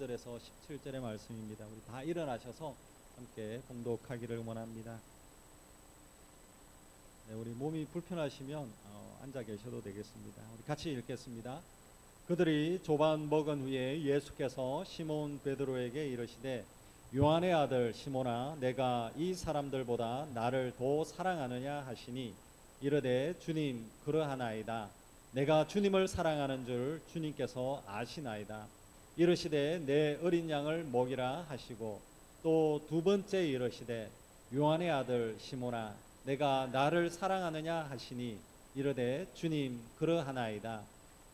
15절에서 17절의 말씀입니다. 우리 다 일어나셔서 함께 봉독하기를 원합니다. 네, 우리 몸이 불편하시면 앉아 계셔도 되겠습니다. 우리 같이 읽겠습니다. 그들이 조반 먹은 후에 예수께서 시몬 베드로에게 이르시되 요한의 아들 시몬아 내가 이 사람들보다 나를 더 사랑하느냐 하시니 이르되 주님 그러하나이다. 내가 주님을 사랑하는 줄 주님께서 아시나이다. 이르시되 내 어린 양을 먹이라 하시고 또 두 번째 이르시되 요한의 아들 시몬아 내가 나를 사랑하느냐 하시니 이르되 주님 그러하나이다.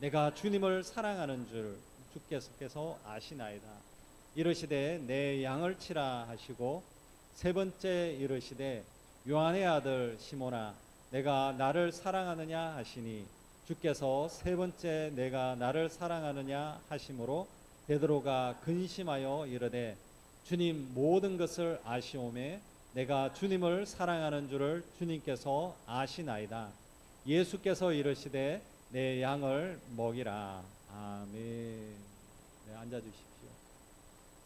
내가 주님을 사랑하는 줄 주께서 아시나이다. 이르시되 내 양을 치라 하시고 세 번째 이르시되 요한의 아들 시몬아 내가 나를 사랑하느냐 하시니 주께서 세 번째 내가 나를 사랑하느냐 하심으로 베드로가 근심하여 이르되 주님 모든 것을 아시오매 내가 주님을 사랑하는 줄을 주님께서 아시나이다. 예수께서 이르시되 내 양을 먹이라. 아멘. 네, 앉아주십시오.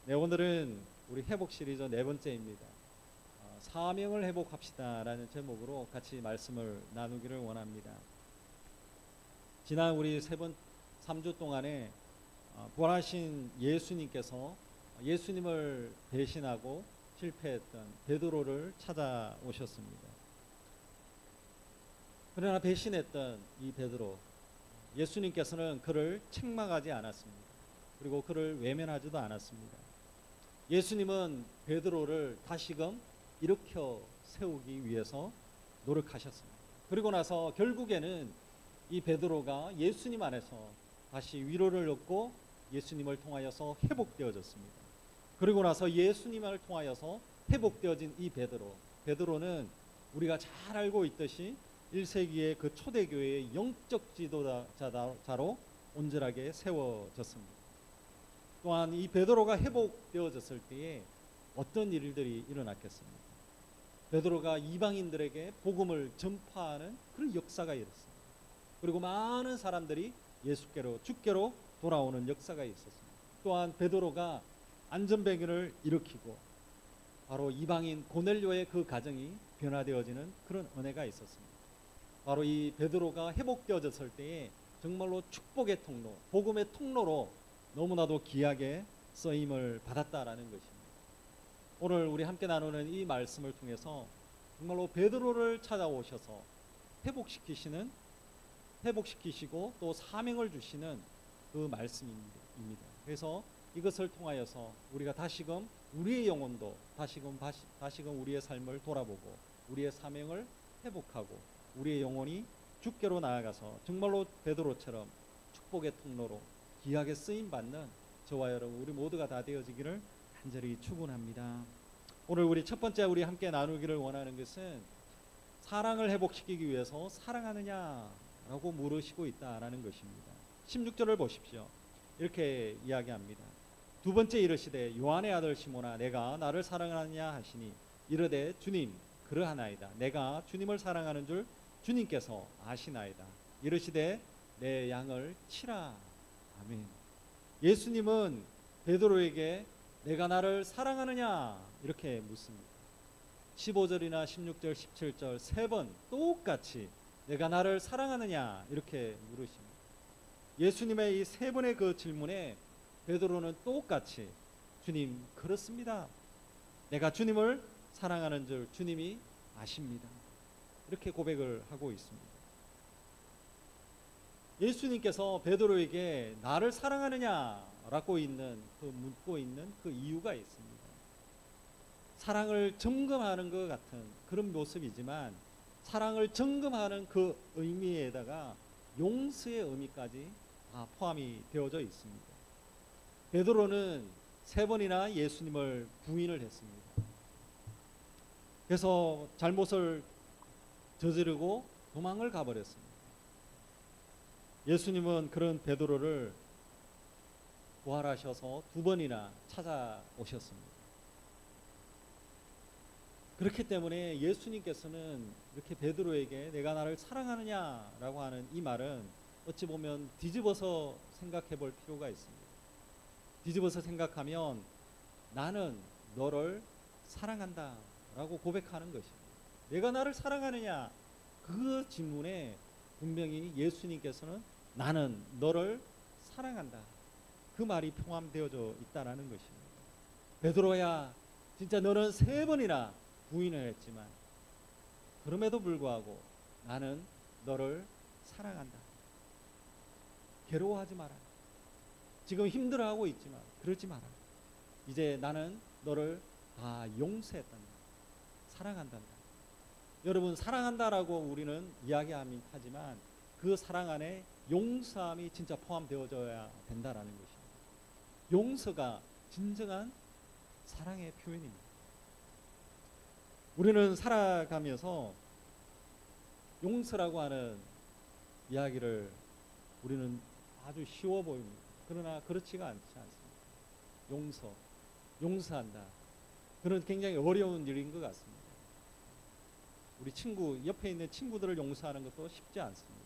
네, 오늘은 우리 회복 시리즈 네 번째입니다. 사명을 회복합시다 라는 제목으로 같이 말씀을 나누기를 원합니다. 지난 우리 3주 동안에 부활하신 예수님께서 예수님을 배신하고 실패했던 베드로를 찾아오셨습니다. 그러나 배신했던 이 베드로, 예수님께서는 그를 책망하지 않았습니다. 그리고 그를 외면하지도 않았습니다. 예수님은 베드로를 다시금 일으켜 세우기 위해서 노력하셨습니다. 그리고 나서 결국에는 이 베드로가 예수님 안에서 다시 위로를 얻고 예수님을 통하여서 회복되어졌습니다. 그리고 나서 예수님을 통하여서 회복되어진 이 베드로는 우리가 잘 알고 있듯이 1세기의 그 초대교회의 영적 지도자로 온전하게 세워졌습니다. 또한 이 베드로가 회복되어졌을 때에 어떤 일들이 일어났겠습니까? 베드로가 이방인들에게 복음을 전파하는 그런 역사가 일어났습니다. 그리고 많은 사람들이 예수께로 주께로 돌아오는 역사가 있었습니다. 또한 베드로가 안전병을 일으키고 바로 이방인 고넬료의 그 가정이 변화되어지는 그런 은혜가 있었습니다. 바로 이 베드로가 회복되어졌을 때에 정말로 축복의 통로, 복음의 통로로 너무나도 귀하게 쓰임을 받았다라는 것입니다. 오늘 우리 함께 나누는 이 말씀을 통해서 정말로 베드로를 찾아오셔서 회복시키시고 또 사명을 주시는 그 말씀입니다. 그래서 이것을 통하여서 우리가 다시금 우리의 영혼도 다시금 우리의 삶을 돌아보고 우리의 사명을 회복하고 우리의 영혼이 주께로 나아가서 정말로 베드로처럼 축복의 통로로 귀하게 쓰임 받는 저와 여러분 우리 모두가 다 되어지기를 간절히 축원합니다. 오늘 우리 첫 번째 우리 함께 나누기를 원하는 것은 사랑을 회복시키기 위해서 사랑하느냐라고 물으시고 있다라는 것입니다. 16절을 보십시오. 이렇게 이야기합니다. 두 번째 이르시되 요한의 아들 시몬아 내가 나를 사랑하느냐 하시니 이르되 주님 그러하나이다. 내가 주님을 사랑하는 줄 주님께서 아시나이다. 이르시되 내 양을 치라. 아멘. 예수님은 베드로에게 내가 나를 사랑하느냐 이렇게 묻습니다. 15절이나 16절 17절 세 번 똑같이 내가 나를 사랑하느냐 이렇게 물으십니다. 예수님의 이 세 번의 그 질문에 베드로는 똑같이 주님 그렇습니다. 내가 주님을 사랑하는 줄 주님이 아십니다. 이렇게 고백을 하고 있습니다. 예수님께서 베드로에게 나를 사랑하느냐라고 묻고 있는 그 이유가 있습니다. 사랑을 점검하는 것 같은 그런 모습이지만 사랑을 점검하는 그 의미에다가 용서의 의미까지 다 포함이 되어져 있습니다. 베드로는 세 번이나 예수님을 부인을 했습니다. 그래서 잘못을 저지르고 도망을 가버렸습니다. 예수님은 그런 베드로를 부활하셔서 두 번이나 찾아오셨습니다. 그렇기 때문에 예수님께서는 이렇게 베드로에게 내가 나를 사랑하느냐라고 하는 이 말은 어찌 보면 뒤집어서 생각해 볼 필요가 있습니다. 뒤집어서 생각하면 나는 너를 사랑한다 라고 고백하는 것입니다. 내가 나를 사랑하느냐? 그 질문에 분명히 예수님께서는 나는 너를 사랑한다, 그 말이 포함되어져 있다라는 것입니다. 베드로야, 진짜 너는 3번이나 부인을 했지만 그럼에도 불구하고 나는 너를 사랑한다. 괴로워하지 마라. 지금 힘들어하고 있지만 그러지 마라. 이제 나는 너를 다 용서했단다. 사랑한단다. 여러분, 사랑한다라고 우리는 이야기하지만 그 사랑 안에 용서함이 진짜 포함되어져야 된다라는 것입니다. 용서가 진정한 사랑의 표현입니다. 우리는 살아가면서 용서라고 하는 이야기를 우리는 아주 쉬워 보입니다. 그러나 그렇지가 않지 않습니다. 용서한다. 그런 굉장히 어려운 일인 것 같습니다. 우리 옆에 있는 친구들을 용서하는 것도 쉽지 않습니다.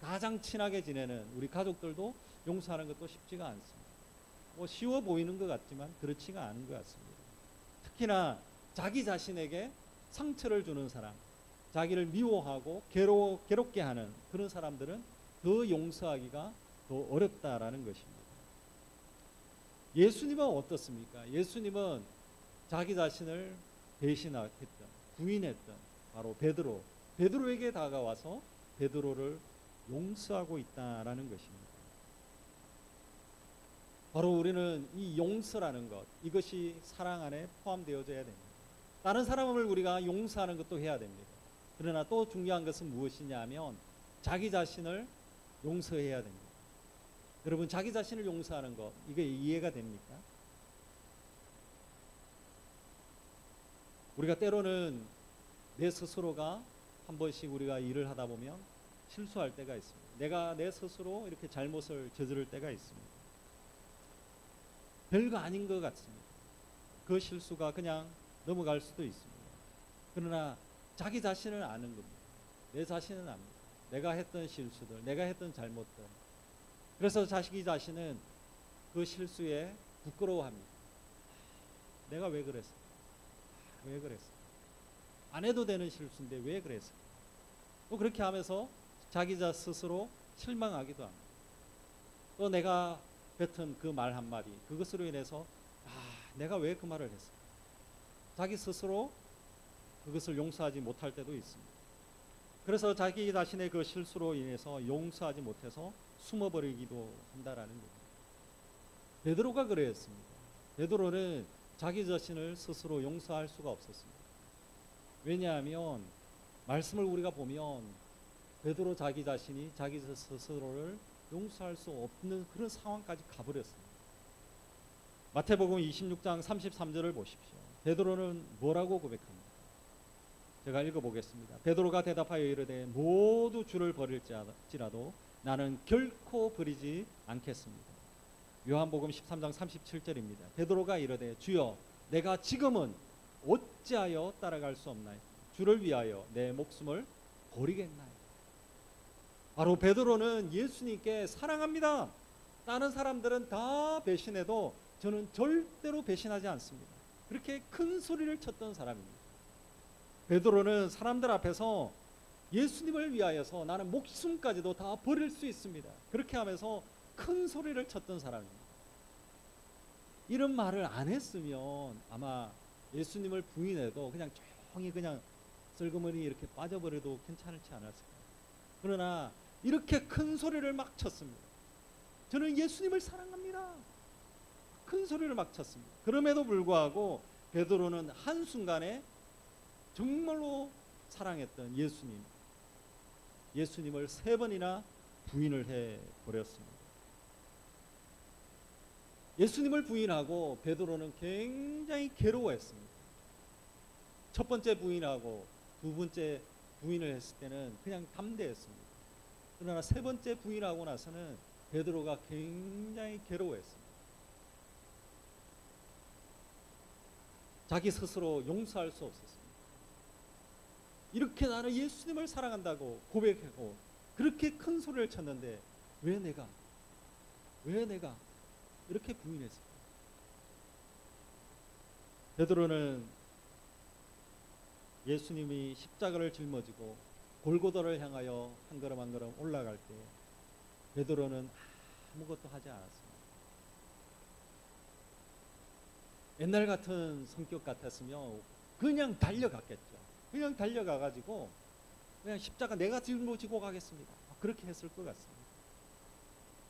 가장 친하게 지내는 우리 가족들도 용서하는 것도 쉽지가 않습니다. 쉬워 보이는 것 같지만 그렇지가 않은 것 같습니다. 특히나 자기 자신에게 상처를 주는 사람, 자기를 미워하고 괴롭게 하는 그런 사람들은 더 용서하기가 더 어렵다라는 것입니다. 예수님은 어떻습니까? 예수님은 자기 자신을 배신했던, 부인했던 바로 베드로에게 다가와서 베드로를 용서하고 있다라는 것입니다. 바로 우리는 이 용서라는 것, 이것이 사랑 안에 포함되어져야 됩니다. 다른 사람을 우리가 용서하는 것도 해야 됩니다. 그러나 또 중요한 것은 무엇이냐 하면 자기 자신을 용서해야 됩니다. 여러분, 자기 자신을 용서하는 것, 이게 이해가 됩니까? 우리가 때로는 내 스스로가 한 번씩 우리가 일을 하다 보면 실수할 때가 있습니다. 내가 내 스스로 이렇게 잘못을 저지를 때가 있습니다. 별거 아닌 것 같습니다. 그 실수가 그냥 넘어갈 수도 있습니다. 그러나 자기 자신을 아는 겁니다. 내 자신은 압니다. 내가 했던 실수들, 내가 했던 잘못들. 그래서 자기 자신은 그 실수에 부끄러워합니다. 내가 왜 그랬어? 왜 그랬어? 안 해도 되는 실수인데 왜 그랬어? 또 그렇게 하면서 자기 스스로 실망하기도 합니다. 또 내가 뱉은 그 말 한마디, 그것으로 인해서 내가 왜 그 말을 했어? 자기 스스로 그것을 용서하지 못할 때도 있습니다. 그래서 자기 자신의 그 실수로 인해서 용서하지 못해서 숨어버리기도 한다라는 겁니다. 베드로가 그랬습니다. 베드로는 자기 자신을 스스로 용서할 수가 없었습니다. 왜냐하면 말씀을 우리가 보면 베드로 자기 자신이 자기 스스로를 용서할 수 없는 그런 상황까지 가버렸습니다. 마태복음 26장 33절을 보십시오. 베드로는 뭐라고 고백합니까? 제가 읽어보겠습니다. 베드로가 대답하여 이르되 모두 주를 버릴지라도 나는 결코 버리지 않겠습니다. 요한복음 13장 37절입니다. 베드로가 이르되 주여 내가 지금은 어찌하여 따라갈 수 없나요? 주를 위하여 내 목숨을 버리겠나요? 바로 베드로는 예수님께 사랑합니다. 다른 사람들은 다 배신해도 저는 절대로 배신하지 않습니다. 그렇게 큰 소리를 쳤던 사람입니다. 베드로는 사람들 앞에서 예수님을 위하여서 나는 목숨까지도 다 버릴 수 있습니다. 그렇게 하면서 큰 소리를 쳤던 사람입니다. 이런 말을 안 했으면 아마 예수님을 부인해도 그냥 조용히 그냥 슬그머니 이렇게 빠져버려도 괜찮을지 않았을까요? 그러나 이렇게 큰 소리를 막 쳤습니다. 저는 예수님을 사랑합니다. 큰 소리를 막 쳤습니다. 그럼에도 불구하고 베드로는 한순간에 정말로 사랑했던 예수님을 3번이나 부인을 해버렸습니다. 예수님을 부인하고 베드로는 굉장히 괴로워했습니다. 첫 번째 부인하고 두 번째 부인을 했을 때는 그냥 담대했습니다. 그러나 3번째 부인하고 나서는 베드로가 굉장히 괴로워했습니다. 자기 스스로 용서할 수 없었습니다. 이렇게 나는 예수님을 사랑한다고 고백하고 그렇게 큰 소리를 쳤는데 왜 내가 이렇게 부인했습니다. 베드로는 예수님이 십자가를 짊어지고 골고다를 향하여 한 걸음 한 걸음 올라갈 때 베드로는 아무것도 하지 않았습니다. 옛날 같은 성격 같았으면 그냥 달려갔겠죠. 그냥 달려가가지고 그냥 십자가 내가 짊어지고 가겠습니다, 그렇게 했을 것 같습니다.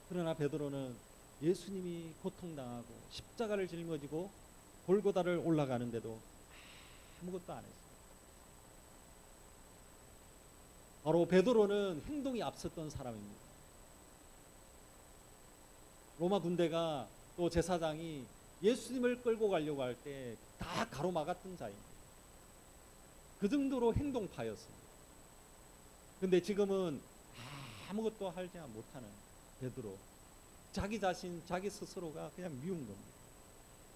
그러나 베드로는 예수님이 고통당하고 십자가를 짊어지고 골고다를 올라가는데도 아무것도 안 했습니다. 바로 베드로는 행동이 앞섰던 사람입니다. 로마 군대가 또 제사장이 예수님을 끌고 가려고 할 때 다 가로막았던 자입니다. 그 정도로 행동파였습니다. 근데 지금은 아무것도 하지 못하는 베드로, 자기 자신, 자기 스스로가 그냥 미운 겁니다.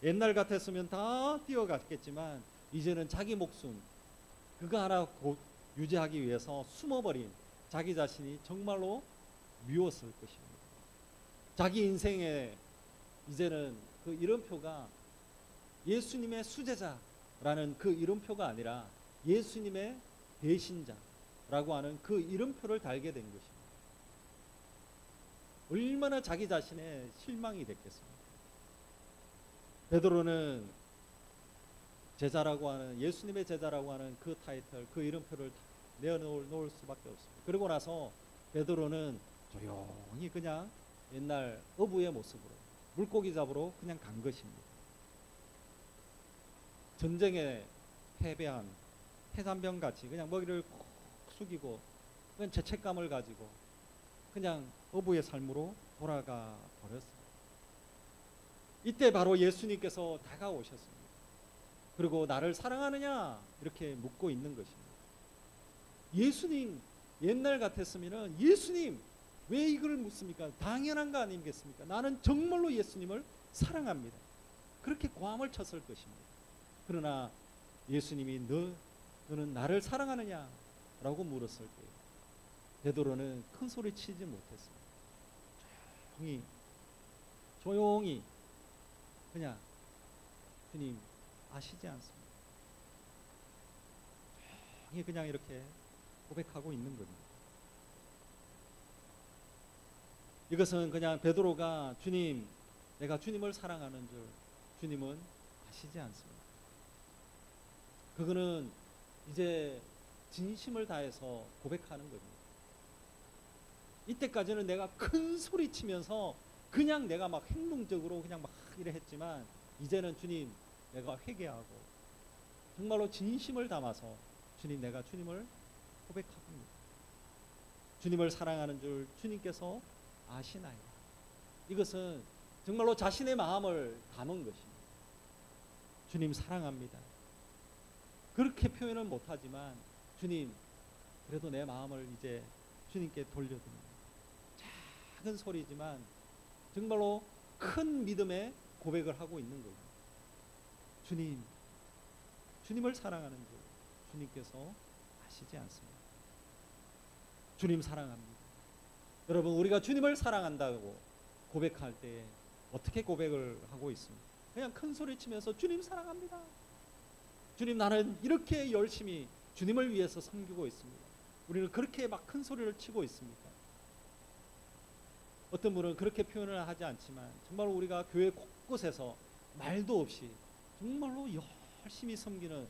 옛날 같았으면 다 뛰어갔겠지만 이제는 자기 목숨 그거 하나 유지하기 위해서 숨어버린 자기 자신이 정말로 미웠을 것입니다. 자기 인생에 이제는 그 이름표가 예수님의 수제자라는 그 이름표가 아니라 예수님의 배신자라고 하는 그 이름표를 달게 된 것입니다. 얼마나 자기 자신의 실망이 됐겠습니까? 베드로는 제자라고 하는, 예수님의 제자라고 하는 그 타이틀, 그 이름표를 내어놓을 수밖에 없습니다. 그러고 나서 베드로는 조용히 그냥 옛날 어부의 모습으로 물고기 잡으러 그냥 간 것입니다. 전쟁에 패배한 패잔병 같이 그냥 머리를 콕 숙이고 그냥 죄책감을 가지고 그냥 어부의 삶으로 돌아가 버렸습니다. 이때 바로 예수님께서 다가오셨습니다. 그리고 나를 사랑하느냐 이렇게 묻고 있는 것입니다. 예수님, 옛날 같았으면 예수님 왜 이걸 묻습니까? 당연한 거 아니겠습니까? 나는 정말로 예수님을 사랑합니다, 그렇게 고함을 쳤을 것입니다. 그러나 예수님이 너는 나를 사랑하느냐 라고 물었을 때 베드로는 큰 소리 치지 못했습니다. 조용히 그냥 주님 아시지 않습니다, 조용히 그냥 이렇게 고백하고 있는 겁니다. 이것은 그냥 베드로가 주님, 내가 주님을 사랑하는 줄 주님은 아시지 않습니다. 그거는 이제 진심을 다해서 고백하는 겁니다. 이때까지는 내가 큰 소리 치면서 그냥 내가 막 행동적으로 그냥 막 이래 했지만 이제는 주님 내가 회개하고 정말로 진심을 담아서 주님, 내가 주님을 고백합니다. 주님을 사랑하는 줄 주님께서 아시나요? 이것은 정말로 자신의 마음을 담은 것입니다. 주님 사랑합니다. 그렇게 표현은 못하지만 주님, 그래도 내 마음을 이제 주님께 돌려드립니다. 작은 소리지만 정말로 큰 믿음의 고백을 하고 있는 거예요. 주님, 주님을 사랑하는 줄 주님께서 아시지 않습니다. 주님 사랑합니다. 여러분, 우리가 주님을 사랑한다고 고백할 때 어떻게 고백을 하고 있습니까? 그냥 큰 소리 치면서 주님 사랑합니다, 주님 나는 이렇게 열심히 주님을 위해서 섬기고 있습니다. 우리는 그렇게 막 큰 소리를 치고 있습니까? 어떤 분은 그렇게 표현을 하지 않지만 정말 우리가 교회 곳곳에서 말도 없이 정말로 열심히 섬기는,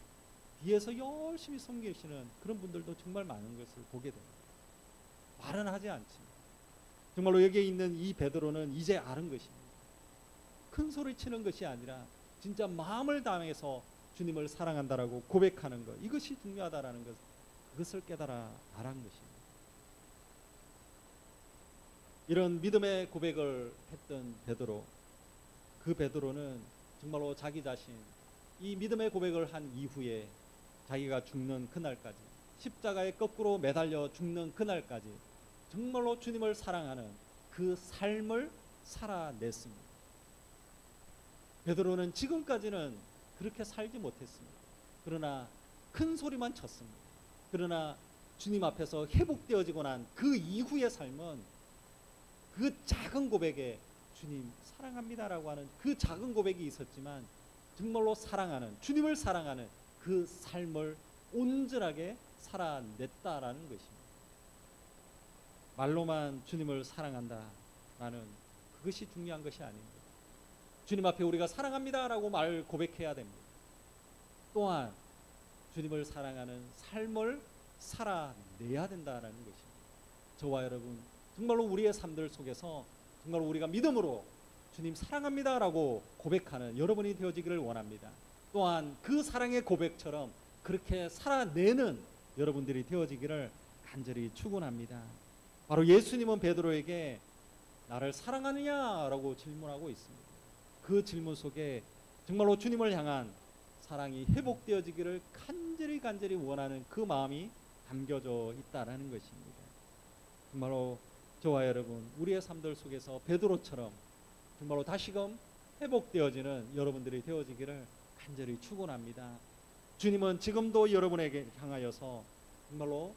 뒤에서 열심히 섬기시는 그런 분들도 정말 많은 것을 보게 됩니다. 말은 하지 않지만 정말로 여기에 있는 이 베드로는 이제 아는 것입니다. 큰 소리 치는 것이 아니라 진짜 마음을 다해서 주님을 사랑한다라고 고백하는 것, 이것이 중요하다라는 것, 그것을 깨달아 알한 것입니다. 이런 믿음의 고백을 했던 베드로, 그 베드로는 정말로 자기 자신, 이 믿음의 고백을 한 이후에 자기가 죽는 그날까지, 십자가에 거꾸로 매달려 죽는 그날까지 정말로 주님을 사랑하는 그 삶을 살아냈습니다. 베드로는 지금까지는 그렇게 살지 못했습니다. 그러나 큰 소리만 쳤습니다. 그러나 주님 앞에서 회복되어지고 난 그 이후의 삶은 그 작은 고백에 주님 사랑합니다라고 하는 그 작은 고백이 있었지만 정말로 사랑하는, 주님을 사랑하는 그 삶을 온전하게 살아냈다라는 것입니다. 말로만 주님을 사랑한다라는 그것이 중요한 것이 아닙니다. 주님 앞에 우리가 사랑합니다라고 말 고백해야 됩니다. 또한 주님을 사랑하는 삶을 살아내야 된다는 것입니다. 저와 여러분, 정말로 우리의 삶들 속에서 정말로 우리가 믿음으로 주님 사랑합니다라고 고백하는 여러분이 되어지기를 원합니다. 또한 그 사랑의 고백처럼 그렇게 살아내는 여러분들이 되어지기를 간절히 축원합니다. 바로 예수님은 베드로에게 나를 사랑하느냐라고 질문하고 있습니다. 그 질문 속에 정말로 주님을 향한 사랑이 회복되어지기를 간절히 원하는 그 마음이 담겨져 있다라는 것입니다. 정말로 저와 여러분, 우리의 삶들 속에서 베드로처럼 정말로 다시금 회복되어지는 여러분들이 되어지기를 간절히 축원합니다. 주님은 지금도 여러분에게 향하여서 정말로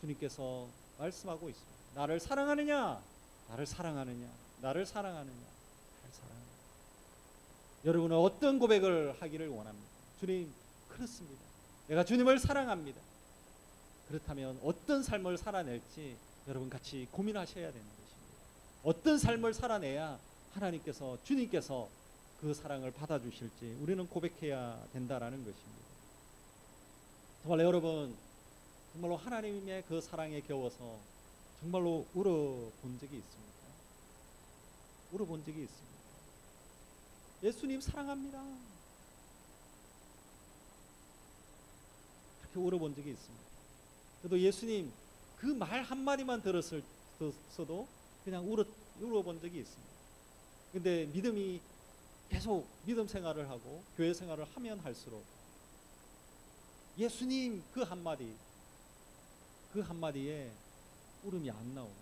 주님께서 말씀하고 있습니다. 나를 사랑하느냐, 나를 사랑하느냐, 나를 사랑하느냐, 나를 사랑하느냐. 여러분은 어떤 고백을 하기를 원합니다. 주님, 그렇습니다. 내가 주님을 사랑합니다. 그렇다면 어떤 삶을 살아낼지 여러분 같이 고민하셔야 되는 것입니다. 어떤 삶을 살아내야 하나님께서, 주님께서 그 사랑을 받아주실지 우리는 고백해야 된다라는 것입니다. 정말 여러분, 정말로 하나님의 그 사랑에 겨워서 정말로 울어본 적이 있습니까? 울어본 적이 있습니까? 예수님 사랑합니다. 그렇게 울어본 적이 있습니다. 저도 예수님 그 말 한마디만 들었어도 그냥 울어본 적이 있습니다. 근데 믿음이 계속 믿음 생활을 하고 교회 생활을 하면 할수록 예수님 그 한마디에 울음이 안 나옵니다.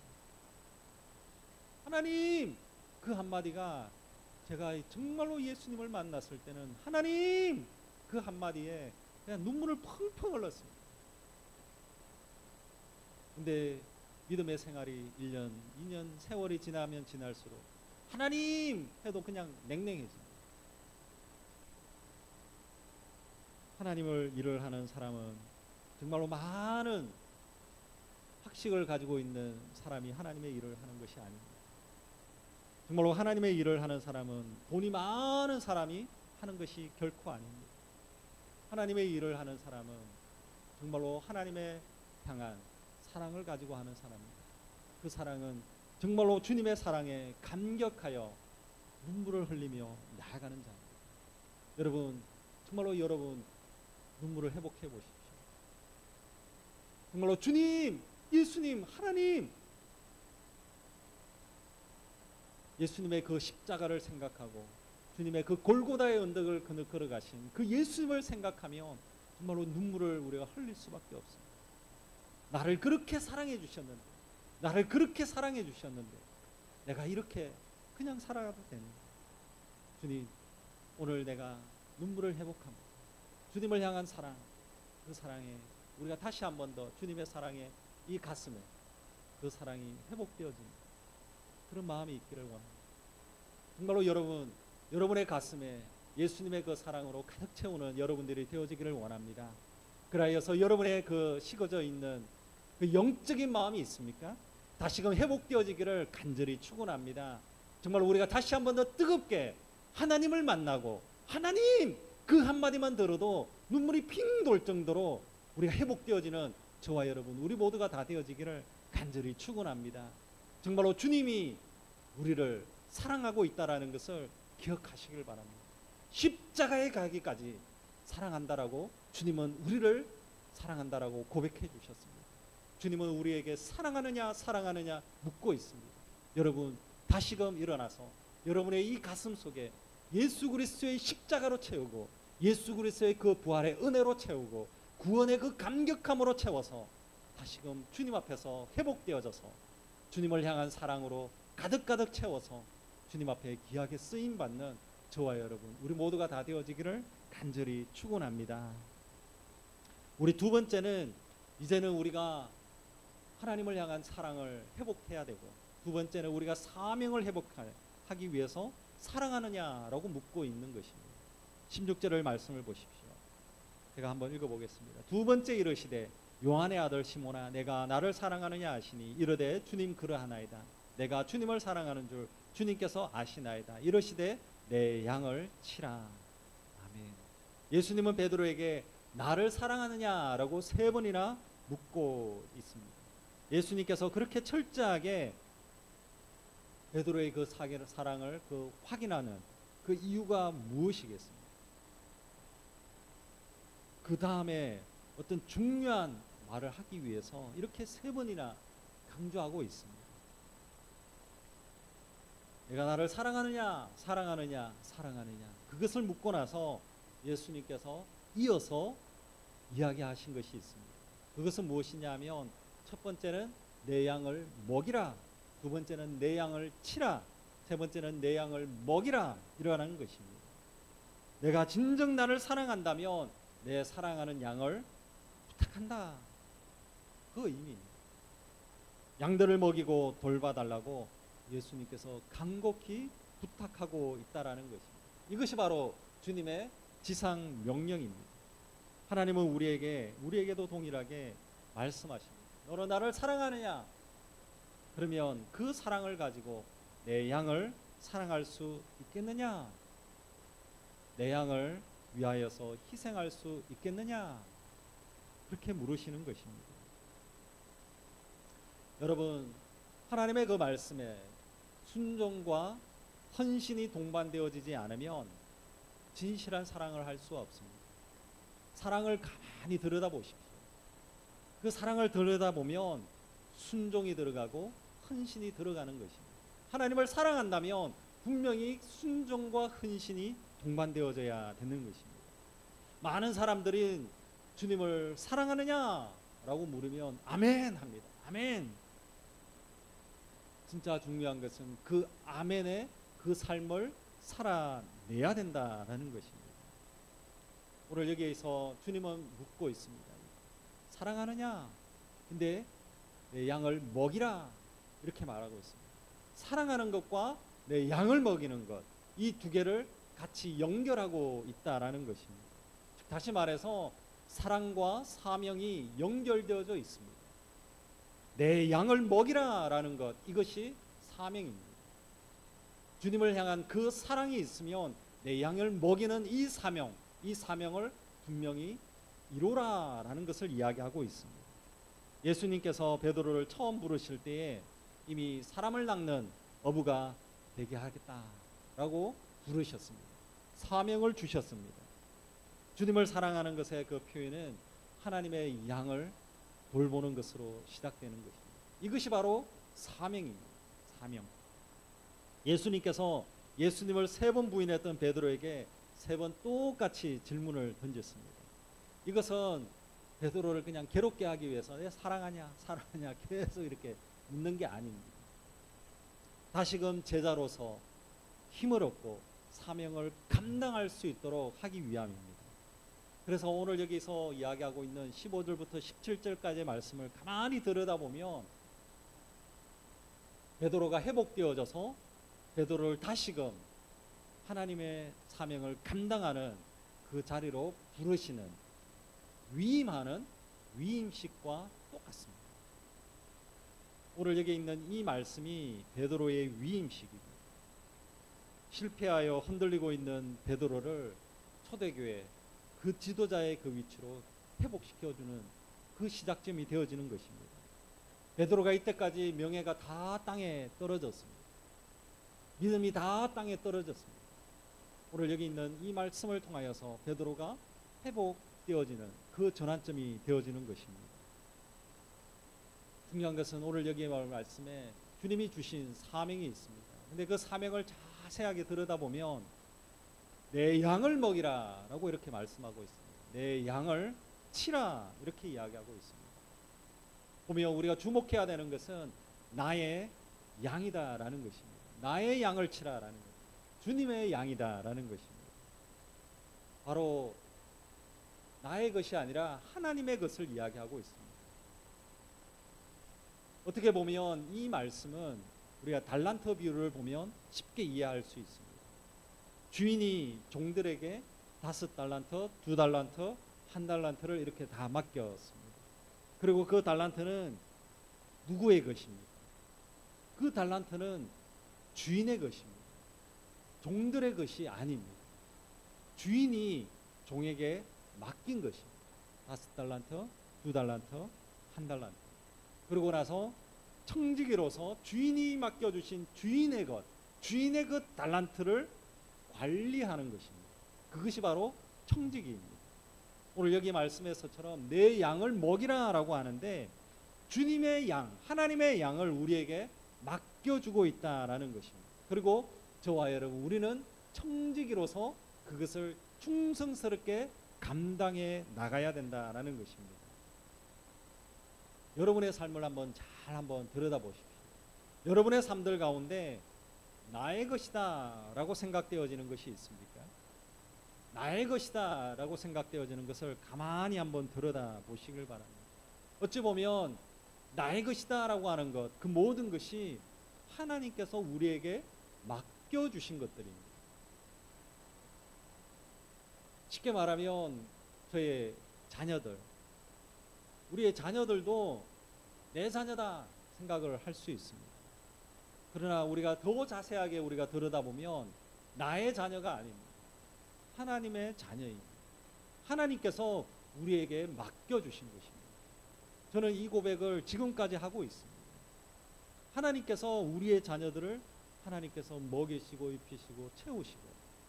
하나님 그 한마디가 제가 정말로 예수님을 만났을 때는 하나님 그 한마디에 그냥 눈물을 펑펑 흘렸습니다. 근데 믿음의 생활이 1년, 2년 세월이 지나면 지날수록 하나님 해도 그냥 냉랭해집니다. 하나님을 일을 하는 사람은 정말로 많은 학식을 가지고 있는 사람이 하나님의 일을 하는 것이 아닙니다. 정말로 하나님의 일을 하는 사람은 돈이 많은 사람이 하는 것이 결코 아닙니다. 하나님의 일을 하는 사람은 정말로 하나님의 향한 사랑을 가지고 하는 사람입니다. 그 사랑은 정말로 주님의 사랑에 감격하여 눈물을 흘리며 나아가는 자입니다. 여러분, 정말로 여러분 눈물을 회복해 보십시오. 정말로 주님, 예수님, 하나님, 예수님의 그 십자가를 생각하고 주님의 그 골고다의 언덕을 걸어가신 그 예수님을 생각하며 정말로 눈물을 우리가 흘릴 수밖에 없습니다. 나를 그렇게 사랑해 주셨는데, 나를 그렇게 사랑해 주셨는데 내가 이렇게 그냥 살아가도 되는가? 주님, 오늘 내가 눈물을 회복합니다. 주님을 향한 사랑, 그 사랑에 우리가 다시 한 번 더 주님의 사랑에 이 가슴에 그 사랑이 회복되어지는 그런 마음이 있기를 원합니다. 정말로 여러분, 여러분의 가슴에 예수님의 그 사랑으로 가득 채우는 여러분들이 되어지기를 원합니다. 그라여서 여러분의 그 식어져 있는 그 영적인 마음이 있습니까? 다시금 회복되어지기를 간절히 축원합니다. 정말 우리가 다시 한 번 더 뜨겁게 하나님을 만나고 하나님 그 한마디만 들어도 눈물이 핑 돌 정도로 우리가 회복되어지는 저와 여러분, 우리 모두가 다 되어지기를 간절히 축원합니다. 정말로 주님이 우리를 사랑하고 있다라는 것을 기억하시길 바랍니다. 십자가에 가기까지 사랑한다라고 주님은 우리를 사랑한다라고 고백해 주셨습니다. 주님은 우리에게 사랑하느냐 사랑하느냐 묻고 있습니다. 여러분, 다시금 일어나서 여러분의 이 가슴 속에 예수 그리스도의 십자가로 채우고 예수 그리스도의 그 부활의 은혜로 채우고 구원의 그 감격함으로 채워서 다시금 주님 앞에서 회복되어져서 주님을 향한 사랑으로 가득가득 채워서 주님 앞에 귀하게 쓰임받는 저와 여러분, 우리 모두가 다 되어지기를 간절히 축원합니다. 우리 두 번째는 이제는 우리가 하나님을 향한 사랑을 회복해야 되고, 두 번째는 우리가 사명을 하기 위해서 사랑하느냐라고 묻고 있는 것입니다. 16절의 말씀을 보십시오. 제가 한번 읽어보겠습니다. 두 번째 이르시되 요한의 아들 시몬아 내가 나를 사랑하느냐 하시니 이르되 주님 그러하나이다. 내가 주님을 사랑하는 줄 주님께서 아시나이다. 이르시되 내 양을 치라. 아멘. 예수님은 베드로에게 나를 사랑하느냐라고 세 번이나 묻고 있습니다. 예수님께서 그렇게 철저하게 베드로의 그 사랑을 확인하는 그 이유가 무엇이겠습니까? 그 다음에 어떤 중요한 말을 하기 위해서 이렇게 세 번이나 강조하고 있습니다. 내가 나를 사랑하느냐, 사랑하느냐, 사랑하느냐. 그것을 묻고 나서 예수님께서 이어서 이야기하신 것이 있습니다. 그것은 무엇이냐 하면 첫 번째는 내 양을 먹이라. 두 번째는 내 양을 치라. 세 번째는 내 양을 먹이라. 이러는 것입니다. 내가 진정 나를 사랑한다면 내 사랑하는 양을 부탁한다. 그 의미입니다. 양들을 먹이고 돌봐달라고 예수님께서 간곡히 부탁하고 있다라는 것입니다. 이것이 바로 주님의 지상 명령입니다. 하나님은 우리에게도 동일하게 말씀하십니다. 너는 나를 사랑하느냐? 그러면 그 사랑을 가지고 내 양을 사랑할 수 있겠느냐? 내 양을 위하여서 희생할 수 있겠느냐? 그렇게 물으시는 것입니다. 여러분, 하나님의 그 말씀에 순종과 헌신이 동반되어지지 않으면 진실한 사랑을 할 수 없습니다. 사랑을 가만히 들여다보십시오. 그 사랑을 들여다보면 순종이 들어가고 헌신이 들어가는 것입니다. 하나님을 사랑한다면 분명히 순종과 헌신이 동반되어져야 되는 것입니다. 많은 사람들이 주님을 사랑하느냐? 라고 물으면 아멘 합니다. 아멘. 진짜 중요한 것은 그 아멘의 그 삶을 살아내야 된다라는 것입니다. 오늘 여기에서 주님은 묻고 있습니다. 사랑하느냐? 근데 내 양을 먹이라. 이렇게 말하고 있습니다. 사랑하는 것과 내 양을 먹이는 것, 이 두 개를 같이 연결하고 있다라는 것입니다. 즉 다시 말해서 사랑과 사명이 연결되어져 있습니다. 내 양을 먹이라라는 것, 이것이 사명입니다. 주님을 향한 그 사랑이 있으면 내 양을 먹이는 이 사명을 분명히 이루라라는 것을 이야기하고 있습니다. 예수님께서 베드로를 처음 부르실 때에 이미 사람을 낚는 어부가 되게 하겠다라고 부르셨습니다. 사명을 주셨습니다. 주님을 사랑하는 것의 그 표현은 하나님의 양을 돌보는 것으로 시작되는 것입니다. 이것이 바로 사명입니다. 사명. 예수님께서 예수님을 세 번 부인했던 베드로에게 세 번 똑같이 질문을 던졌습니다. 이것은 베드로를 그냥 괴롭게 하기 위해서 사랑하냐 사랑하냐 계속 이렇게 묻는 게 아닙니다. 다시금 제자로서 힘을 얻고 사명을 감당할 수 있도록 하기 위함입니다. 그래서 오늘 여기서 이야기하고 있는 15절부터 17절까지의 말씀을 가만히 들여다보면 베드로가 회복되어져서 베드로를 다시금 하나님의 사명을 감당하는 그 자리로 부르시는 위임하는 위임식과 똑같습니다. 오늘 여기 있는 이 말씀이 베드로의 위임식입니다. 실패하여 흔들리고 있는 베드로를 초대교회 그 지도자의 그 위치로 회복시켜주는 그 시작점이 되어지는 것입니다. 베드로가 이때까지 명예가 다 땅에 떨어졌습니다. 믿음이 다 땅에 떨어졌습니다. 오늘 여기 있는 이 말씀을 통하여서 베드로가 회복되어지는 그 전환점이 되어지는 것입니다. 중요한 것은 오늘 여기에 말씀에 주님이 주신 사명이 있습니다. 근데 그 사명을 자세하게 들여다보면 내 양을 먹이라 라고 이렇게 말씀하고 있습니다. 내 양을 치라 이렇게 이야기하고 있습니다. 보면 우리가 주목해야 되는 것은 나의 양이다라는 것입니다. 나의 양을 치라라는 것. 주님의 양이다라는 것입니다. 바로 나의 것이 아니라 하나님의 것을 이야기하고 있습니다. 어떻게 보면 이 말씀은 우리가 달란트 비유를 보면 쉽게 이해할 수 있습니다. 주인이 종들에게 5달란트, 2달란트, 1달란트를 이렇게 다 맡겼습니다. 그리고 그 달란트는 누구의 것입니까? 그 달란트는 주인의 것입니다. 종들의 것이 아닙니다. 주인이 종에게 맡긴 것입니다. 5달란트, 2달란트, 1달란트. 그러고 나서 청지기로서 주인이 맡겨주신 주인의 것, 주인의 그 달란트를 관리하는 것입니다. 그것이 바로 청지기입니다. 오늘 여기 말씀에서처럼 내 양을 먹이라라고 하는데 주님의 양, 하나님의 양을 우리에게 맡겨주고 있다라는 것입니다. 그리고 저와 여러분, 우리는 청지기로서 그것을 충성스럽게 감당해 나가야 된다라는 것입니다. 여러분의 삶을 한번 들여다보십시오. 여러분의 삶들 가운데 나의 것이다 라고 생각되어지는 것이 있습니까? 나의 것이다 라고 생각되어지는 것을 가만히 한번 들여다보시길 바랍니다. 어찌 보면 나의 것이다 라고 하는 것, 그 모든 것이 하나님께서 우리에게 맡겨주신 것들입니다. 쉽게 말하면 저의 자녀들, 우리의 자녀들도 내 자녀다 생각을 할 수 있습니다. 그러나 우리가 더 자세하게 우리가 들여다보면 나의 자녀가 아닙니다. 하나님의 자녀입니다. 하나님께서 우리에게 맡겨주신 것입니다. 저는 이 고백을 지금까지 하고 있습니다. 하나님께서 우리의 자녀들을 하나님께서 먹이시고 입히시고 채우시고,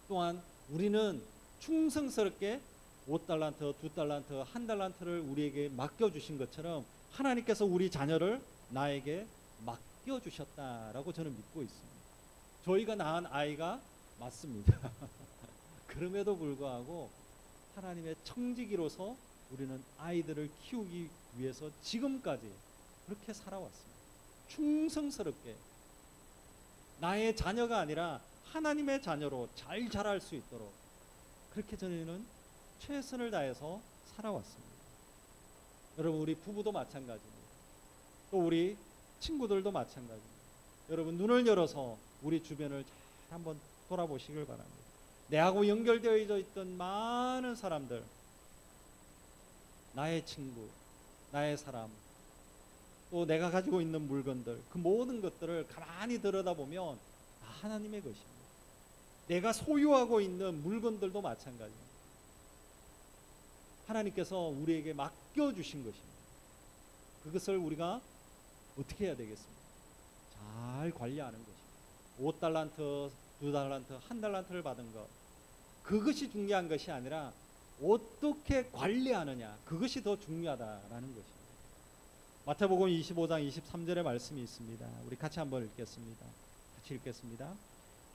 또한 우리는 충성스럽게 5달란트, 2달란트, 1달란트를 우리에게 맡겨주신 것처럼 하나님께서 우리 자녀를 나에게 맡겨주셨다라고 저는 믿고 있습니다. 저희가 낳은 아이가 맞습니다. 그럼에도 불구하고 하나님의 청지기로서 우리는 아이들을 키우기 위해서 지금까지 그렇게 살아왔습니다. 충성스럽게 나의 자녀가 아니라 하나님의 자녀로 잘 자랄 수 있도록 그렇게 저희는 최선을 다해서 살아왔습니다. 여러분, 우리 부부도 마찬가지입니다. 또 우리 친구들도 마찬가지입니다. 여러분, 눈을 열어서 우리 주변을 잘 한번 돌아보시길 바랍니다. 내하고 연결되어 있던 많은 사람들, 나의 친구, 나의 사람, 또 내가 가지고 있는 물건들, 그 모든 것들을 가만히 들여다보면 다 하나님의 것입니다. 내가 소유하고 있는 물건들도 마찬가지입니다. 하나님께서 우리에게 맡겨주신 것입니다. 그것을 우리가 어떻게 해야 되겠습니까? 잘 관리하는 것입니다. 5달란트, 2달란트, 1달란트를 받은 것, 그것이 중요한 것이 아니라 어떻게 관리하느냐, 그것이 더 중요하다라는 것입니다. 마태복음 25장 23절의 말씀이 있습니다. 우리 같이 한번 읽겠습니다. 같이 읽겠습니다.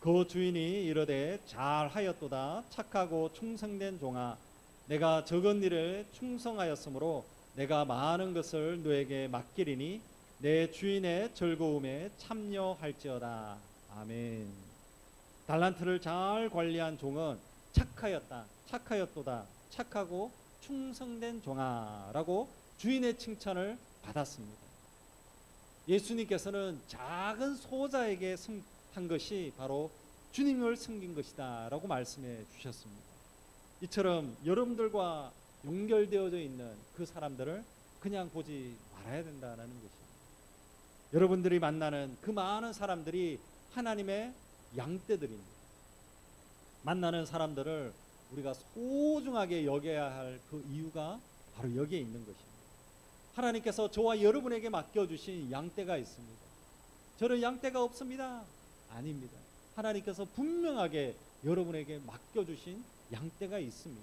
그 주인이 이르되 잘하였도다 착하고 충성된 종아, 내가 적은 일에 충성하였으므로 내가 많은 것을 너에게 맡기리니 내 주인의 즐거움에 참여할지어다. 아멘. 달란트를 잘 관리한 종은 착하였다, 착하였도다, 착하고 충성된 종아라고 주인의 칭찬을 받았습니다. 예수님께서는 작은 소자에게 한 것이 바로 주님을 섬긴 것이다 라고 말씀해 주셨습니다. 이처럼 여러분들과 연결되어져 있는 그 사람들을 그냥 보지 말아야 된다는 것입니다. 여러분들이 만나는 그 많은 사람들이 하나님의 양떼들입니다. 만나는 사람들을 우리가 소중하게 여겨야 할 그 이유가 바로 여기에 있는 것입니다. 하나님께서 저와 여러분에게 맡겨주신 양떼가 있습니다. 저는 양떼가 없습니다. 아닙니다. 하나님께서 분명하게 여러분에게 맡겨주신 양떼가 있습니다.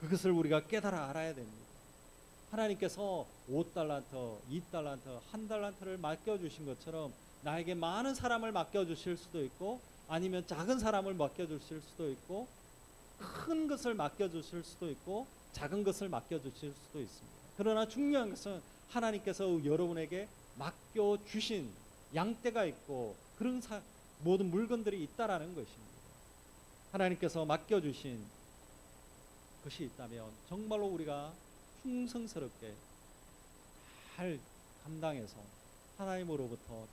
그것을 우리가 깨달아 알아야 됩니다. 하나님께서 5달란트, 2달란트, 1달란트를 맡겨주신 것처럼 나에게 많은 사람을 맡겨주실 수도 있고, 아니면 작은 사람을 맡겨주실 수도 있고, 큰 것을 맡겨주실 수도 있고, 작은 것을 맡겨주실 수도 있습니다. 그러나 중요한 것은 하나님께서 여러분에게 맡겨주신 양떼가 있고 그런 모든 물건들이 있다라는 것입니다. 하나님께서 맡겨주신 것이 있다면 정말로 우리가 충성스럽게 잘 감당해서 하나님으로부터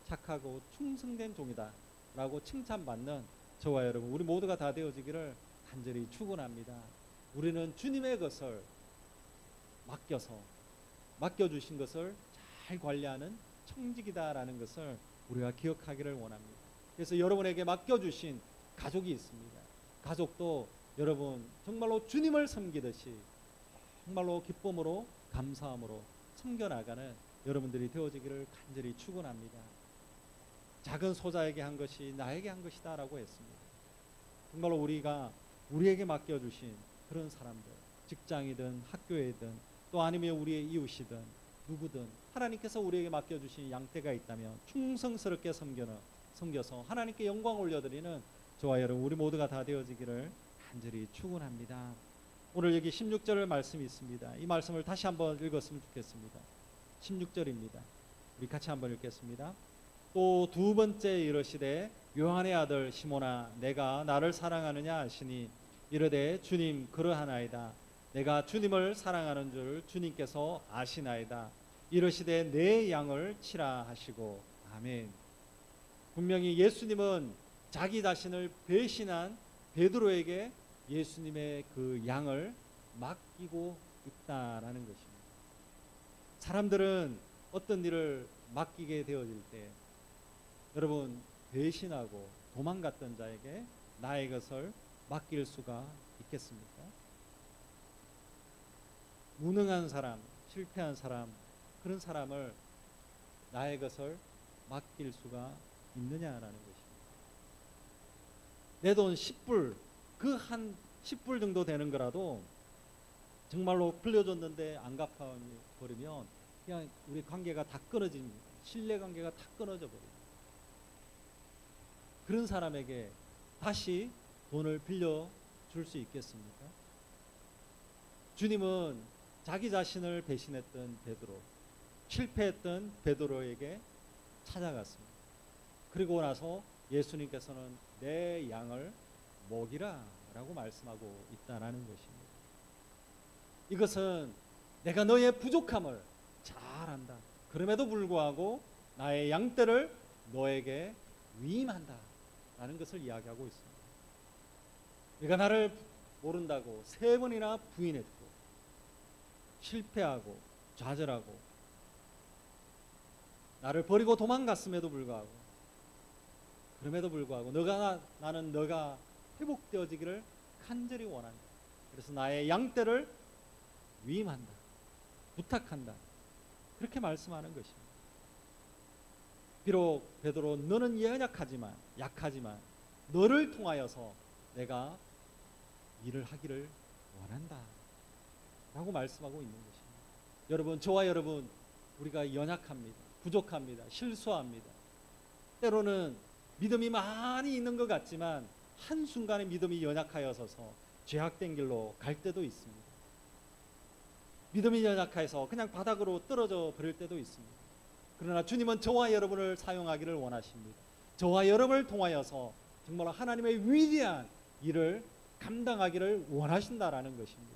착하고 충성된 종이다 라고 칭찬받는 저와 여러분 우리 모두가 다 되어지기를 간절히 축원합니다. 우리는 주님의 것을 맡겨주신 것을 잘 관리하는 청직이다라는 것을 우리가 기억하기를 원합니다. 그래서 여러분에게 맡겨주신 가족이 있습니다. 가족도 여러분 정말로 주님을 섬기듯이 정말로 기쁨으로 감사함으로 섬겨나가는 여러분들이 되어지기를 간절히 축원합니다. 작은 소자에게 한 것이 나에게 한 것이다 라고 했습니다. 정말로 우리에게 맡겨주신 그런 사람들, 직장이든 학교이든 또 아니면 우리의 이웃이든 누구든 하나님께서 우리에게 맡겨주신 양떼가 있다면 충성스럽게 섬겨서 하나님께 영광 올려드리는 저와 여러분 우리 모두가 다 되어지기를 간절히 축원합니다. 오늘 여기 16절 말씀이 있습니다. 이 말씀을 다시 한번 읽었으면 좋겠습니다. 16절입니다. 우리 같이 한번 읽겠습니다. 또 두 번째 이르시되 요한의 아들 시몬아 내가 나를 사랑하느냐 하시니 이르되 주님 그러하나이다. 내가 주님을 사랑하는 줄 주님께서 아시나이다. 이르시되 내 양을 치라 하시고 아멘. 분명히 예수님은 자기 자신을 배신한 베드로에게 예수님의 그 양을 맡기고 있다라는 것입니다. 사람들은 어떤 일을 맡기게 되어질 때 여러분 배신하고 도망갔던 자에게 나의 것을 맡길 수가 있겠습니까? 무능한 사람, 실패한 사람, 그런 사람을 나의 것을 맡길 수가 있느냐라는 것입니다. 내 돈 10불, 그 한 10불 정도 되는 거라도 정말로 빌려줬는데 안 갚아버리면 그냥 우리 관계가 다 끊어집니다. 신뢰 관계가 다 끊어져 버립니다. 그런 사람에게 다시 돈을 빌려줄 수 있겠습니까? 주님은 자기 자신을 배신했던 베드로, 실패했던 베드로에게 찾아갔습니다. 그리고 나서 예수님께서는 내 양을 먹이라 라고 말씀하고 있다라는 것입니다. 이것은 내가 너의 부족함을 잘 안다. 그럼에도 불구하고 나의 양떼를 너에게 위임한다 라는 것을 이야기하고 있습니다. 네가 나를 모른다고 3번이나 부인했고 실패하고 좌절하고 나를 버리고 도망갔음에도 불구하고 그럼에도 불구하고 나는 너가 회복되어지기를 간절히 원한다. 그래서 나의 양떼를 위임한다. 부탁한다. 그렇게 말씀하는 것입니다. 비록 베드로 너는 약하지만 너를 통하여서 내가 일을 하기를 원한다 라고 말씀하고 있는 것입니다. 여러분 저와 여러분 우리가 연약합니다. 부족합니다. 실수합니다. 때로는 믿음이 많이 있는 것 같지만 한순간에 믿음이 연약하여서 죄악된 길로 갈 때도 있습니다. 믿음이 연약해서 그냥 바닥으로 떨어져 버릴 때도 있습니다. 그러나 주님은 저와 여러분을 사용하기를 원하십니다. 저와 여러분을 통하여서 정말 하나님의 위대한 일을 감당하기를 원하신다라는 것입니다.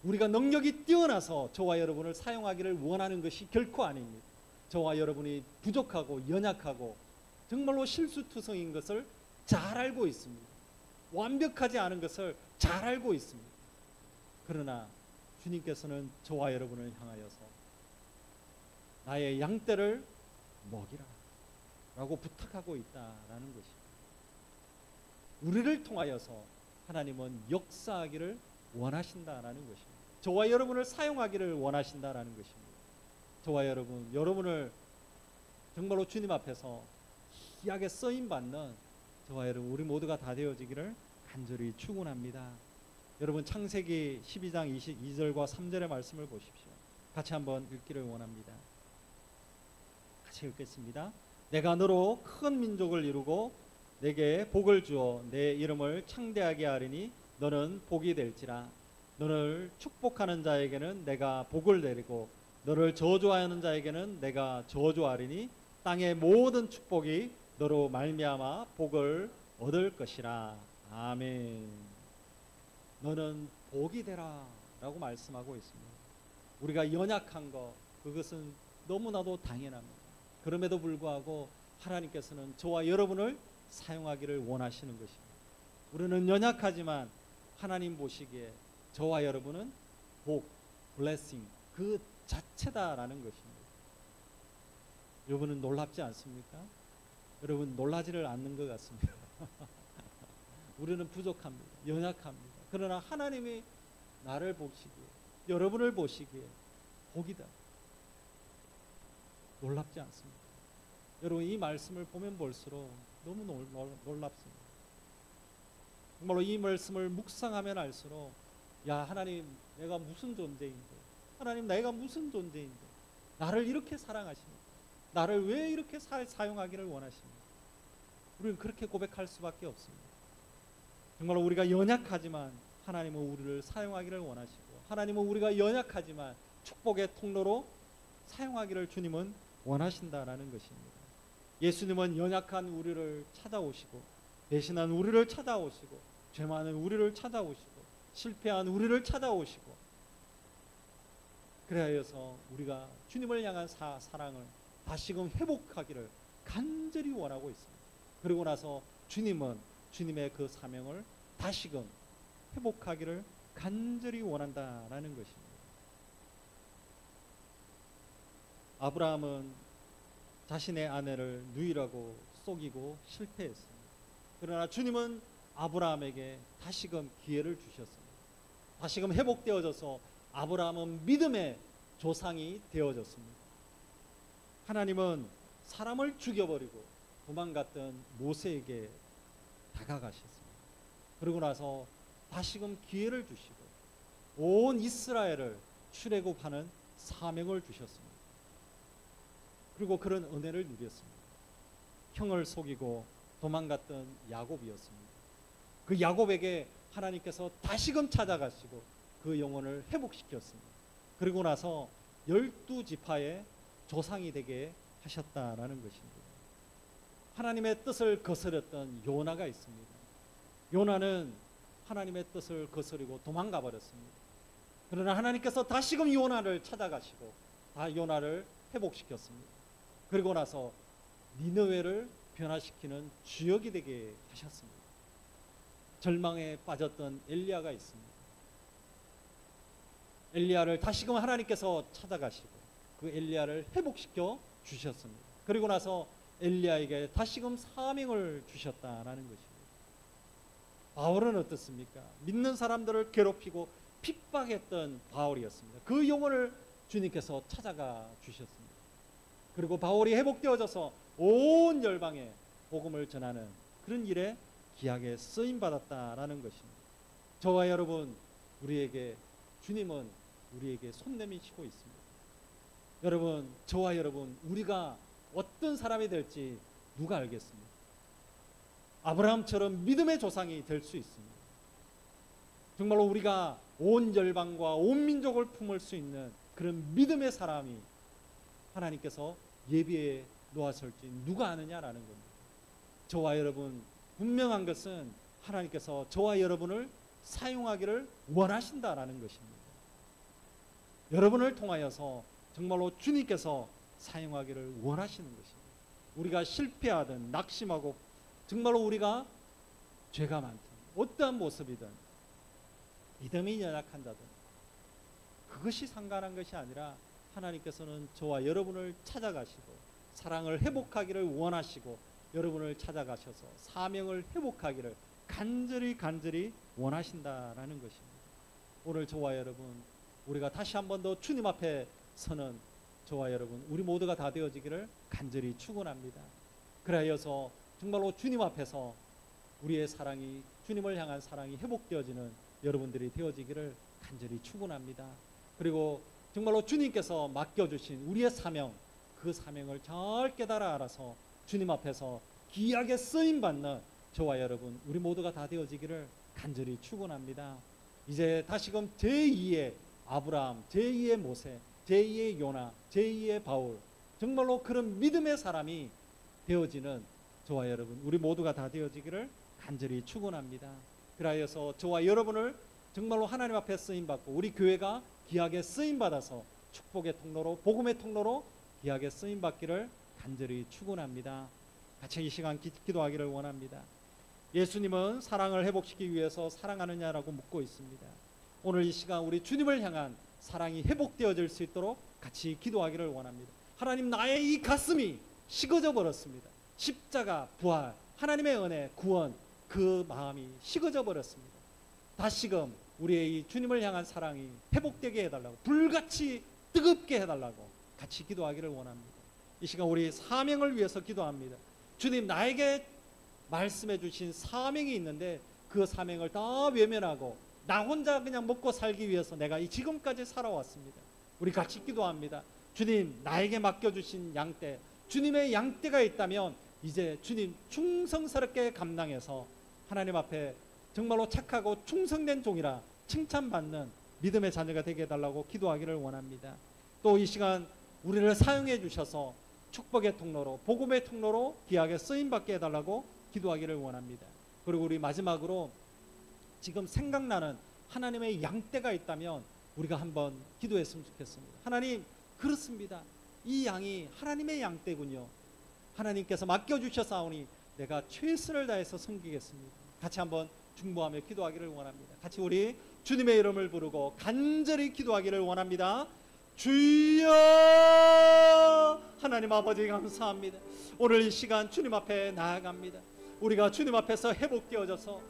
우리가 능력이 뛰어나서 저와 여러분을 사용하기를 원하는 것이 결코 아닙니다. 저와 여러분이 부족하고 연약하고 정말로 실수투성인 것을 잘 알고 있습니다. 완벽하지 않은 것을 잘 알고 있습니다. 그러나 주님께서는 저와 여러분을 향하여서 나의 양떼를 먹이라 라고 부탁하고 있다라는 것입니다. 우리를 통하여서 하나님은 역사하기를 원하신다라는 것입니다. 저와 여러분을 사용하기를 원하신다라는 것입니다. 저와 여러분을 정말로 주님 앞에서 귀하게 쓰임받는 저와 여러분 우리 모두가 다 되어지기를 간절히 축원합니다. 여러분 창세기 12장 22절과 3절의 말씀을 보십시오. 같이 한번 읽기를 원합니다. 같이 읽겠습니다. 내가 너로 큰 민족을 이루고 내게 복을 주어 내 이름을 창대하게 하리니 너는 복이 될지라. 너를 축복하는 자에게는 내가 복을 내리고 너를 저주하는 자에게는 내가 저주하리니 땅의 모든 축복이 너로 말미암아 복을 얻을 것이라. 아멘. 너는 복이 되라 라고 말씀하고 있습니다. 우리가 연약한 것 그것은 너무나도 당연합니다. 그럼에도 불구하고 하나님께서는 저와 여러분을 사용하기를 원하시는 것입니다. 우리는 연약하지만 하나님 보시기에 저와 여러분은 복, 블레싱 그 자체다라는 것입니다. 여러분은 놀랍지 않습니까? 여러분 놀라지를 않는 것 같습니다. 우리는 부족합니다. 연약합니다. 그러나 하나님이 나를 보시기에, 여러분을 보시기에 복이다. 놀랍지 않습니다. 여러분 이 말씀을 보면 볼수록 너무 놀랍습니다. 정말로 이 말씀을 묵상하면 알수록 야 하나님 내가 무슨 존재인데, 하나님 내가 무슨 존재인데 나를 이렇게 사랑하십니까? 나를 왜 이렇게 사용하기를 원하십니까? 우리는 그렇게 고백할 수밖에 없습니다. 정말 우리가 연약하지만 하나님은 우리를 사용하기를 원하시고, 하나님은 우리가 연약하지만 축복의 통로로 사용하기를 주님은 원하신다라는 것입니다. 예수님은 연약한 우리를 찾아오시고, 배신한 우리를 찾아오시고, 죄 많은 우리를 찾아오시고, 실패한 우리를 찾아오시고, 그래서 우리가 주님을 향한 사랑을 다시금 회복하기를 간절히 원하고 있습니다. 그리고 나서 주님은 주님의 그 사명을 다시금 회복하기를 간절히 원한다라는 것입니다. 아브라함은 자신의 아내를 누이라고 속이고 실패했습니다. 그러나 주님은 아브라함에게 다시금 기회를 주셨습니다. 다시금 회복되어져서 아브라함은 믿음의 조상이 되어졌습니다. 하나님은 사람을 죽여버리고 도망갔던 모세에게 다가가셨습니다. 그러고 나서 다시금 기회를 주시고 온 이스라엘을 출애굽하는 사명을 주셨습니다. 그리고 그런 은혜를 누렸습니다. 형을 속이고 도망갔던 야곱이었습니다. 그 야곱에게 하나님께서 다시금 찾아가시고 그 영혼을 회복시켰습니다. 그리고 나서 12지파의 조상이 되게 하셨다라는 것입니다. 하나님의 뜻을 거스렸던 요나가 있습니다. 요나는 하나님의 뜻을 거스리고 도망가 버렸습니다. 그러나 하나님께서 다시금 요나를 찾아가시고 요나를 회복시켰습니다. 그리고 나서 니느웨를 변화시키는 주역이 되게 하셨습니다. 절망에 빠졌던 엘리야가 있습니다. 엘리야를 다시금 하나님께서 찾아가시고 그 엘리야를 회복시켜 주셨습니다. 그리고 나서 엘리야에게 다시금 사명을 주셨다라는 것입니다. 바울은 어떻습니까? 믿는 사람들을 괴롭히고 핍박했던 바울이었습니다. 그 영혼을 주님께서 찾아가 주셨습니다. 그리고 바울이 회복되어져서 온 열방에 복음을 전하는 그런 일에 귀하게 쓰임 받았다라는 것입니다. 저와 여러분, 주님은 우리에게 손 내미시고 있습니다. 여러분, 저와 여러분, 우리가 어떤 사람이 될지 누가 알겠습니까? 아브라함처럼 믿음의 조상이 될 수 있습니다. 정말로 우리가 온 열방과 온 민족을 품을 수 있는 그런 믿음의 사람이 하나님께서 예비해 놓았을지 누가 아느냐라는 겁니다. 저와 여러분, 분명한 것은 하나님께서 저와 여러분을 사용하기를 원하신다라는 것입니다. 여러분을 통하여서 정말로 주님께서 사용하기를 원하시는 것입니다. 우리가 실패하든 낙심하고 정말로 우리가 죄가 많든 어떠한 모습이든 믿음이 연약한 자든 그것이 상관한 것이 아니라 하나님께서는 저와 여러분을 찾아가시고 사랑을 회복하기를 원하시고 여러분을 찾아가셔서 사명을 회복하기를 간절히 원하신다라는 것입니다. 오늘 저와 여러분, 우리가 다시 한 번 더 주님 앞에 서는 저와 여러분, 우리 모두가 다 되어지기를 간절히 축원합니다. 그래서 정말로 주님 앞에서 우리의 사랑이, 주님을 향한 사랑이 회복되어지는 여러분들이 되어지기를 간절히 축원합니다. 그리고 정말로 주님께서 맡겨주신 우리의 사명, 그 사명을 잘 깨달아 알아서 주님 앞에서 귀하게 쓰임받는 저와 여러분, 우리 모두가 다 되어지기를 간절히 축원합니다. 이제 다시금 제2의 아브라함, 제2의 모세, 제2의 요나, 제2의 바울, 정말로 그런 믿음의 사람이 되어지는 저와 여러분, 우리 모두가 다 되어지기를 간절히 축원합니다. 그래서 저와 여러분을 정말로 하나님 앞에 쓰임받고 우리 교회가 귀하게 쓰임받아서 축복의 통로로, 복음의 통로로 귀하게 쓰임 받기를 간절히 축원합니다. 같이 이 시간 기도하기를 원합니다. 예수님은 사랑을 회복시키기 위해서 사랑하느냐라고 묻고 있습니다. 오늘 이 시간 우리 주님을 향한 사랑이 회복되어질 수 있도록 같이 기도하기를 원합니다. 하나님, 나의 이 가슴이 식어져 버렸습니다. 십자가, 부활, 하나님의 은혜, 구원, 그 마음이 식어져 버렸습니다. 다시금 우리의 이 주님을 향한 사랑이 회복되게 해달라고, 불같이 뜨겁게 해달라고 같이 기도하기를 원합니다. 이 시간 우리 사명을 위해서 기도합니다. 주님, 나에게 말씀해 주신 사명이 있는데 그 사명을 다 외면하고 나 혼자 그냥 먹고 살기 위해서 내가 이 지금까지 살아왔습니다. 우리 같이 기도합니다. 주님, 나에게 맡겨주신 양떼, 주님의 양떼가 있다면 이제 주님 충성스럽게 감당해서 하나님 앞에 정말로 착하고 충성된 종이라 칭찬받는 믿음의 자녀가 되게 해달라고 기도하기를 원합니다. 또 이 시간 우리를 사용해 주셔서 축복의 통로로, 복음의 통로로 귀하게 쓰임받게 해달라고 기도하기를 원합니다. 그리고 우리 마지막으로 지금 생각나는 하나님의 양떼가 있다면 우리가 한번 기도했으면 좋겠습니다. 하나님, 그렇습니다. 이 양이 하나님의 양떼군요. 하나님께서 맡겨주셨사오니 내가 최선을 다해서 섬기겠습니다. 같이 한번 중보하며 기도하기를 원합니다. 같이 우리 주님의 이름을 부르고 간절히 기도하기를 원합니다. 주여! 하나님 아버지, 감사합니다. 오늘 이 시간 주님 앞에 나아갑니다. 우리가 주님 앞에서 회복되어져서